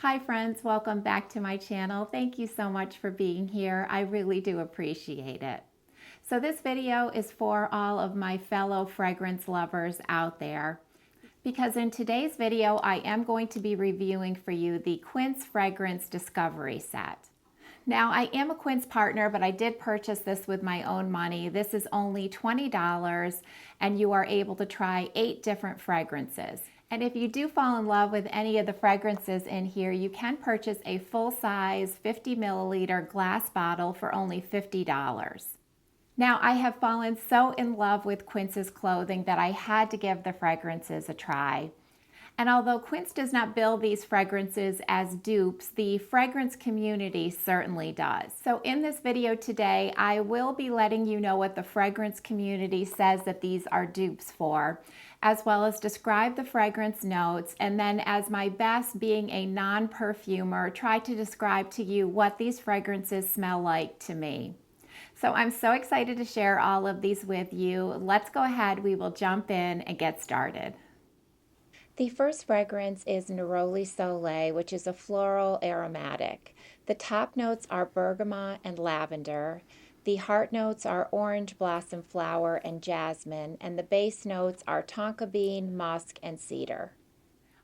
Hi friends, welcome back to my channel. Thank you so much for being here. I really do appreciate it. So this video is for all of my fellow fragrance lovers out there because in today's video I am going to be reviewing for you the Quince Fragrance Discovery Set. Now I am a Quince partner, but I did purchase this with my own money. This is only $20 and you are able to try 8 different fragrances. And if you do fall in love with any of the fragrances in here, you can purchase a full-size 50 milliliter glass bottle for only $50. Now, I have fallen so in love with Quince's clothing that I had to give the fragrances a try. And although Quince does not build these fragrances as dupes, the fragrance community certainly does. So in this video today, I will be letting you know what the fragrance community says that these are dupes for, as well as describe the fragrance notes, and then as my best being a non-perfumer, try to describe to you what these fragrances smell like to me. So I'm so excited to share all of these with you. Let's go ahead, we will jump in and get started. The first fragrance is Neroli Soleil, which is a floral aromatic. The top notes are bergamot and lavender. The heart notes are orange blossom flower and jasmine, and the base notes are tonka bean, musk, and cedar.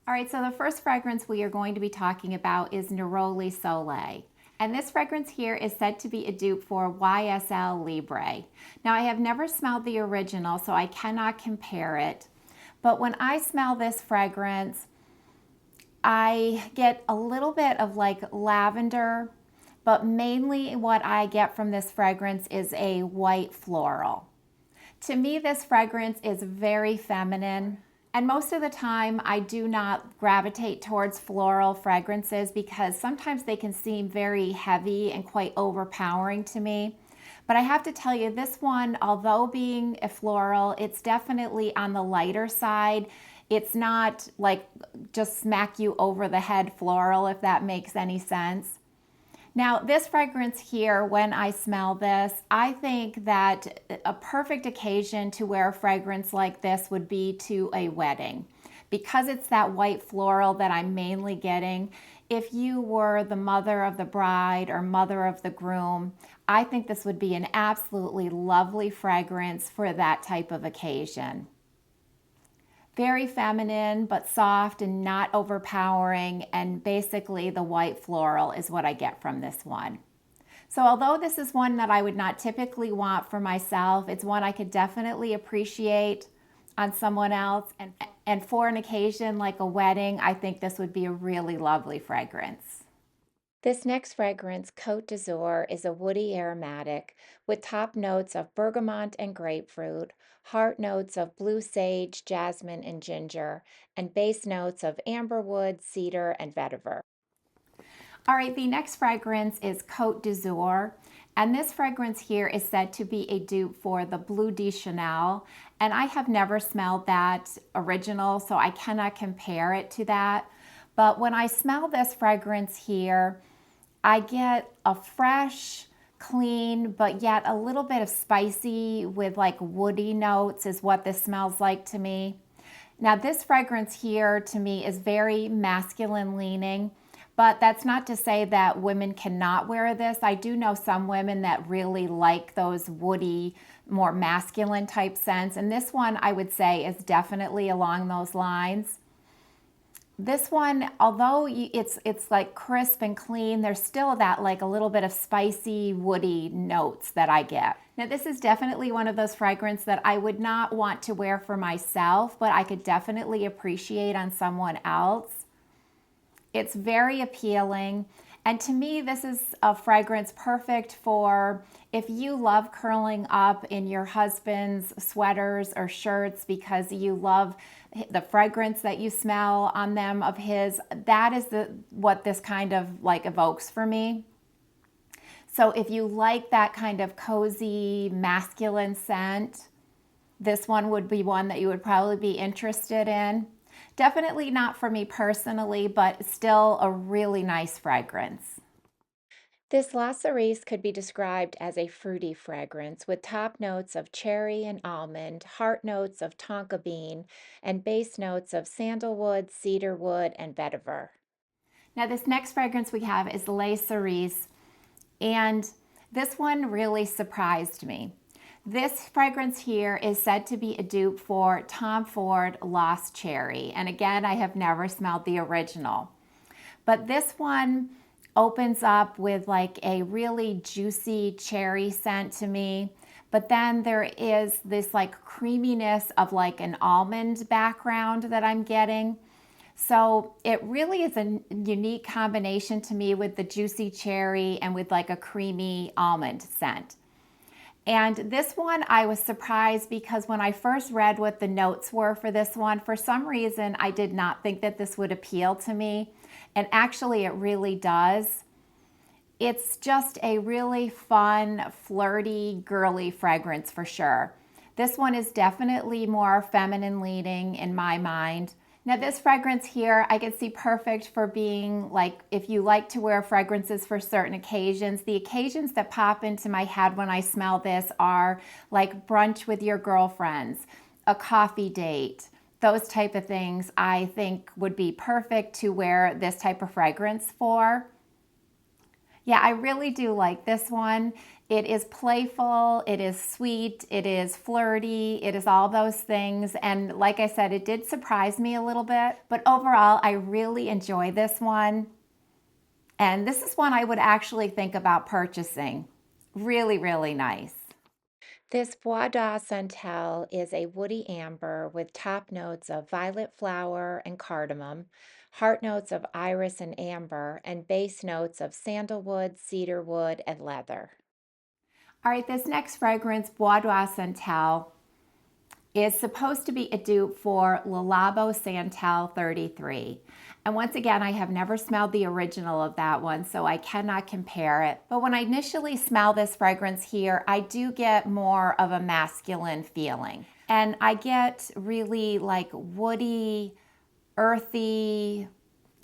All right, so the first fragrance we are going to be talking about is Neroli Soleil. And this fragrance here is said to be a dupe for YSL Libre. Now, I have never smelled the original, so I cannot compare it. But when I smell this fragrance, I get a little bit of like lavender, but mainly what I get from this fragrance is a white floral. To me, this fragrance is very feminine. And most of the time, I do not gravitate towards floral fragrances because sometimes they can seem very heavy and quite overpowering to me. But I have to tell you, this one, although being a floral, it's definitely on the lighter side. It's not like just smack you over the head floral, if that makes any sense. Now, this fragrance here, when I smell this, I think that a perfect occasion to wear a fragrance like this would be to a wedding. Because it's that white floral that I'm mainly getting, if you were the mother of the bride or mother of the groom, I think this would be an absolutely lovely fragrance for that type of occasion. Very feminine, but soft and not overpowering, and basically the white floral is what I get from this one. So although this is one that I would not typically want for myself, it's one I could definitely appreciate on someone else, and for an occasion like a wedding, I think this would be a really lovely fragrance. This next fragrance, Cote d'Azur, is a woody aromatic with top notes of bergamot and grapefruit, heart notes of blue sage, jasmine, and ginger, and base notes of amberwood, cedar, and vetiver. All right, the next fragrance is Cote d'Azur, and this fragrance here is said to be a dupe for the Bleu de Chanel, and I have never smelled that original, so I cannot compare it to that. But when I smell this fragrance here, I get a fresh, clean, but yet a little bit of spicy with like woody notes is what this smells like to me. Now this fragrance here to me is very masculine leaning, but that's not to say that women cannot wear this. I do know some women that really like those woody, more masculine type scents, and this one I would say is definitely along those lines. This one, although it's like crisp and clean, there's still that like a little bit of spicy, woody notes that I get. Now this is definitely one of those fragrances that I would not want to wear for myself, but I could definitely appreciate on someone else. It's very appealing. And to me, this is a fragrance perfect for if you love curling up in your husband's sweaters or shirts because you love the fragrance that you smell on them of his. That is what this kind of like evokes for me. So if you like that kind of cozy, masculine scent, this one would be one that you would probably be interested in. Definitely not for me personally, but still a really nice fragrance. This La Cerise could be described as a fruity fragrance with top notes of cherry and almond, heart notes of tonka bean, and base notes of sandalwood, cedarwood, and vetiver. Now this next fragrance we have is Les Cerises, and this one really surprised me. This fragrance here is said to be a dupe for Tom Ford Lost Cherry, and again, I have never smelled the original. But this one opens up with like a really juicy cherry scent to me. But then there is this like creaminess of like an almond background that I'm getting. So it really is a unique combination to me with the juicy cherry and with like a creamy almond scent. And this one I was surprised because when I first read what the notes were for this one, for some reason I did not think that this would appeal to me. And actually it really does. It's just a really fun, flirty, girly fragrance for sure. This one is definitely more feminine leaning in my mind. Now this fragrance here, I can see perfect for being like, if you like to wear fragrances for certain occasions. The occasions that pop into my head when I smell this are like brunch with your girlfriends, a coffee date, those type of things I think would be perfect to wear this type of fragrance for. Yeah, I really do like this one. It is playful, it is sweet, it is flirty, it is all those things. And like I said, it did surprise me a little bit, but overall, I really enjoy this one. And this is one I would actually think about purchasing. Really, really nice. This Bois Santal is a woody amber with top notes of violet flower and cardamom, heart notes of iris and amber, and base notes of sandalwood, cedarwood, and leather. All right, this next fragrance, Bois Santal, is supposed to be a dupe for Labo Santal 33. And once again, I have never smelled the original of that one, so I cannot compare it. But when I initially smell this fragrance here, I do get more of a masculine feeling. And I get really like woody, earthy,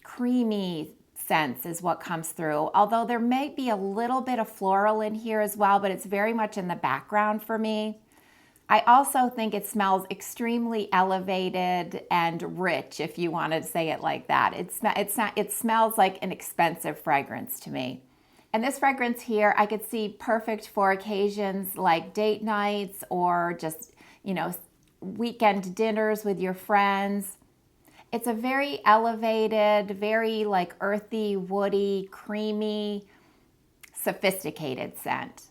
creamy scents is what comes through. Although there may be a little bit of floral in here as well, but it's very much in the background for me. I also think it smells extremely elevated and rich, if you want to say it like that. It smells like an expensive fragrance to me. And this fragrance here, I could see perfect for occasions like date nights or just, weekend dinners with your friends. It's a very elevated, very like earthy, woody, creamy, sophisticated scent.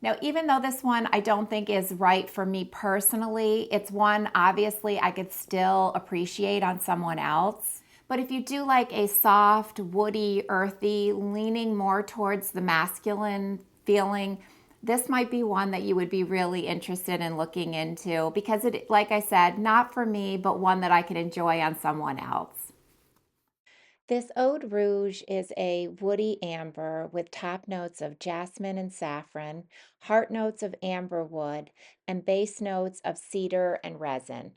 Now, even though this one I don't think is right for me personally, it's one obviously I could still appreciate on someone else. But if you do like a soft, woody, earthy, leaning more towards the masculine feeling, this might be one that you would be really interested in looking into because it, like I said, not for me, but one that I could enjoy on someone else. This Eau de Rouge is a woody amber with top notes of jasmine and saffron, heart notes of amber wood, and base notes of cedar and resin.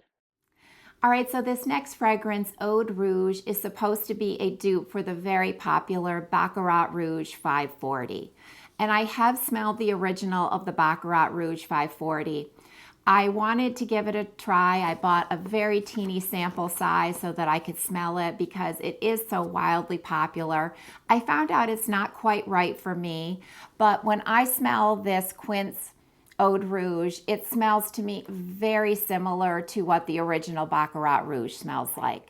All right, so this next fragrance, Eau de Rouge, is supposed to be a dupe for the very popular Baccarat Rouge 540. And I have smelled the original of the Baccarat Rouge 540. I wanted to give it a try. I bought a very teeny sample size so that I could smell it because it is so wildly popular. I found out it's not quite right for me, but when I smell this Quince Eau de Rouge, it smells to me very similar to what the original Baccarat Rouge smells like.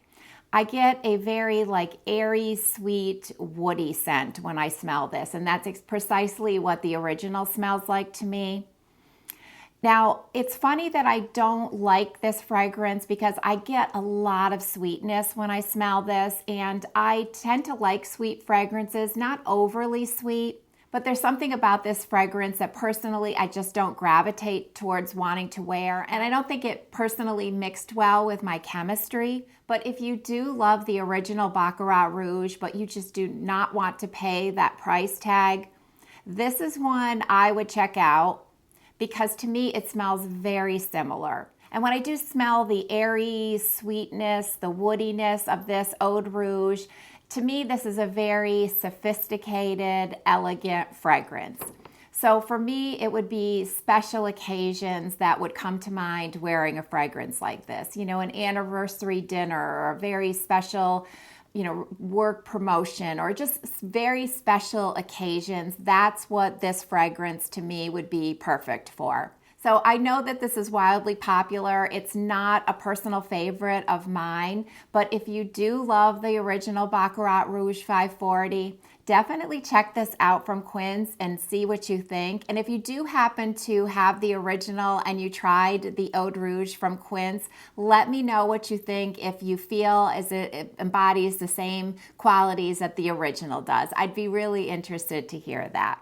I get a very like airy, sweet, woody scent when I smell this, and that's precisely what the original smells like to me. Now, it's funny that I don't like this fragrance because I get a lot of sweetness when I smell this, and I tend to like sweet fragrances, not overly sweet, but there's something about this fragrance that personally I just don't gravitate towards wanting to wear, and I don't think it personally mixed well with my chemistry. But if you do love the original Baccarat Rouge, but you just do not want to pay that price tag, this is one I would check out, because to me it smells very similar. And when I do smell the airy sweetness, the woodiness of this Eau de Rouge, to me this is a very sophisticated, elegant fragrance. So for me, it would be special occasions that would come to mind wearing a fragrance like this. An anniversary dinner or a very special work promotion or just very special occasions, that's what this fragrance to me would be perfect for. So I know that this is wildly popular. It's not a personal favorite of mine, but if you do love the original Baccarat Rouge 540, definitely check this out from Quince and see what you think. And if you do happen to have the original and you tried the Eau de Rouge from Quince, let me know what you think if you feel as it embodies the same qualities that the original does. I'd be really interested to hear that.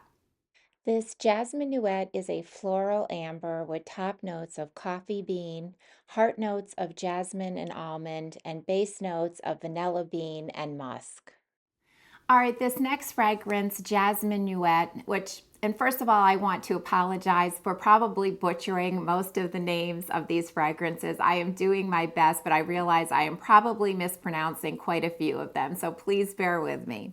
This Jasmine Nuit is a floral amber with top notes of coffee bean, heart notes of jasmine and almond, and base notes of vanilla bean and musk. All right, this next fragrance, Jasmine Nuit, and first of all, I want to apologize for probably butchering most of the names of these fragrances. I am doing my best, but I realize I am probably mispronouncing quite a few of them, so please bear with me.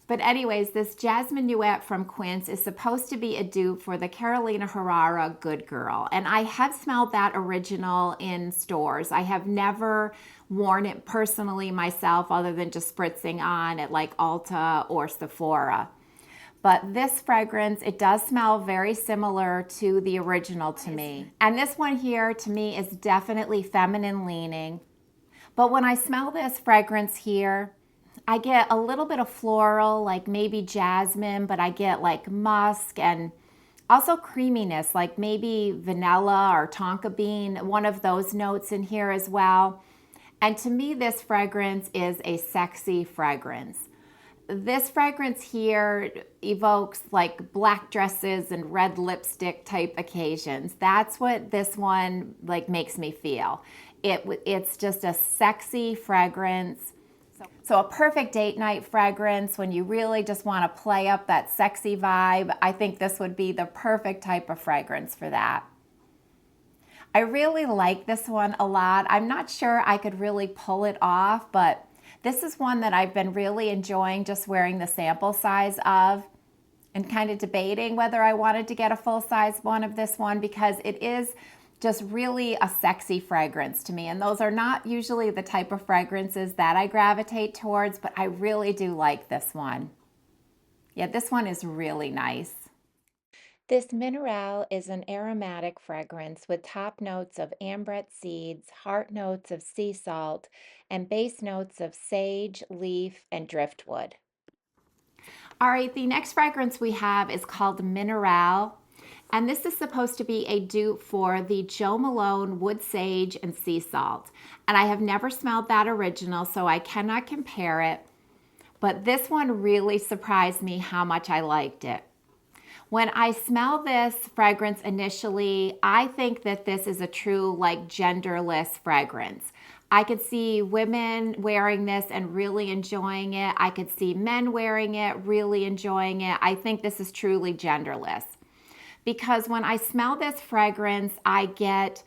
But anyways, this Jasmine Nuit from Quince is supposed to be a dupe for the Carolina Herrera Good Girl. And I have smelled that original in stores. I have never worn it personally myself other than just spritzing on at like Ulta or Sephora. But this fragrance, it does smell very similar to the original to me. And this one here to me is definitely feminine leaning. But when I smell this fragrance here, I get a little bit of floral, like maybe jasmine, but I get like musk and also creaminess, like maybe vanilla or tonka bean, one of those notes in here as well. And to me, this fragrance is a sexy fragrance. This fragrance here evokes like black dresses and red lipstick type occasions. That's what this one like makes me feel. It's just a sexy fragrance. So a perfect date night fragrance when you really just want to play up that sexy vibe. I think this would be the perfect type of fragrance for that. I really like this one a lot. I'm not sure I could really pull it off, but this is one that I've been really enjoying just wearing the sample size of and kind of debating whether I wanted to get a full size one of this one because it is just really a sexy fragrance to me. And those are not usually the type of fragrances that I gravitate towards, but I really do like this one. Yeah, this one is really nice. This Minerále is an aromatic fragrance with top notes of ambrette seeds, heart notes of sea salt, and base notes of sage, leaf, and driftwood. All right, the next fragrance we have is called Minerále. And this is supposed to be a dupe for the Jo Malone Wood Sage and Sea Salt. And I have never smelled that original, so I cannot compare it. But this one really surprised me how much I liked it. When I smell this fragrance initially, I think that this is a true like genderless fragrance. I could see women wearing this and really enjoying it. I could see men wearing it, really enjoying it. I think this is truly genderless. Because when I smell this fragrance, I get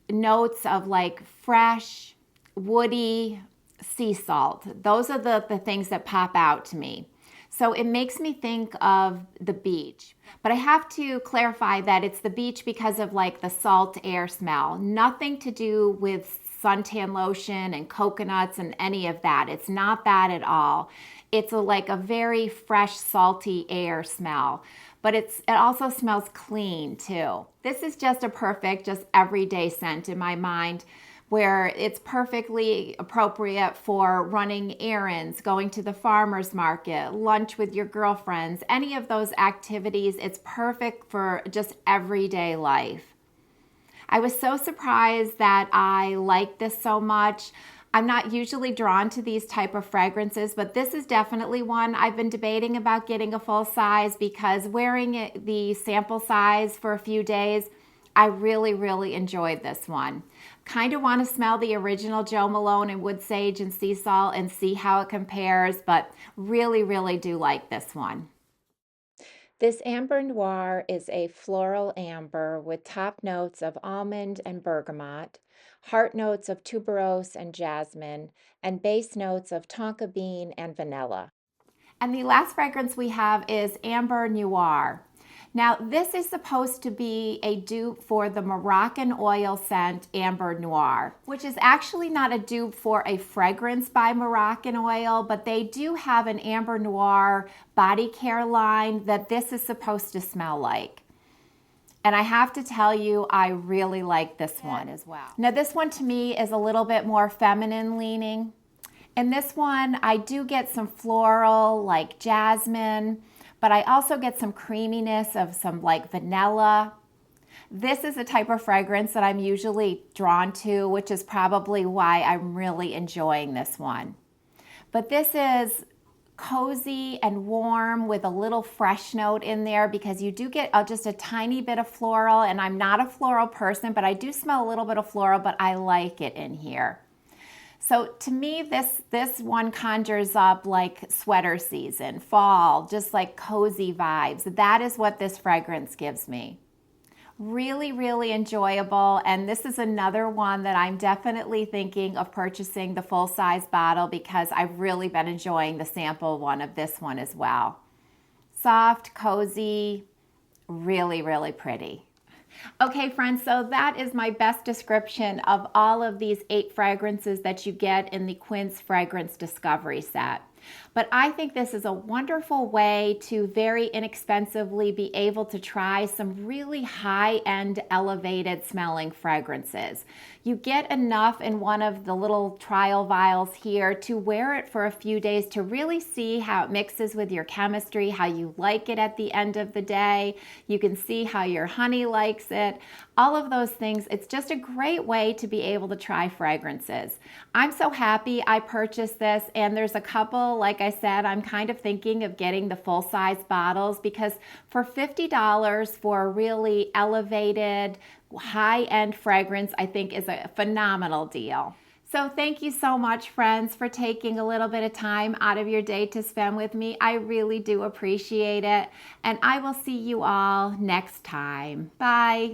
notes of like fresh, woody, sea salt. Those are the things that pop out to me. So it makes me think of the beach. But I have to clarify that it's the beach because of like the salt air smell. Nothing to do with suntan lotion and coconuts and any of that. It's not that at all. It's like a very fresh, salty air smell. But it also smells clean too. This is just a perfect, just everyday scent in my mind where it's perfectly appropriate for running errands, going to the farmer's market, lunch with your girlfriends, any of those activities. It's perfect for just everyday life. I was so surprised that I like this so much. I'm not usually drawn to these type of fragrances, but this is definitely one I've been debating about getting a full size because wearing it, the sample size for a few days, I really, really enjoyed this one. Kind of want to smell the original Jo Malone and Wood Sage and Sea Salt and see how it compares, but really, really do like this one. This Amber Noir is a floral amber with top notes of almond and bergamot, heart notes of tuberose and jasmine, and base notes of tonka bean and vanilla. And the last fragrance we have is Amber Noir. Now, this is supposed to be a dupe for the Moroccan oil scent Amber Noir, which is actually not a dupe for a fragrance by Moroccan oil, but they do have an Amber Noir body care line that this is supposed to smell like. And I have to tell you, I really like this one as well. Now, this one to me is a little bit more feminine leaning. In this one, I do get some floral like jasmine, but I also get some creaminess of some like vanilla. This is a type of fragrance that I'm usually drawn to, which is probably why I'm really enjoying this one. But this is cozy and warm with a little fresh note in there because you do get just a tiny bit of floral, and I'm not a floral person, but I do smell a little bit of floral, but I like it in here. So to me, this one conjures up like sweater season, fall, just like cozy vibes. That is what this fragrance gives me. Really, really enjoyable. And this is another one that I'm definitely thinking of purchasing the full-size bottle because I've really been enjoying the sample one of this one as well. Soft, cozy, really, really pretty. Okay, friends, so that is my best description of all of these 8 fragrances that you get in the Quince Fragrance Discovery Set. But I think this is a wonderful way to very inexpensively be able to try some really high-end elevated smelling fragrances. You get enough in one of the little trial vials here to wear it for a few days to really see how it mixes with your chemistry, how you like it at the end of the day. You can see how your honey likes it. All of those things. It's just a great way to be able to try fragrances. I'm so happy I purchased this, and there's a couple, like I said, I'm kind of thinking of getting the full-size bottles because for $50 for a really elevated, high-end fragrance, I think is a phenomenal deal. So thank you so much, friends, for taking a little bit of time out of your day to spend with me. I really do appreciate it, and I will see you all next time. Bye.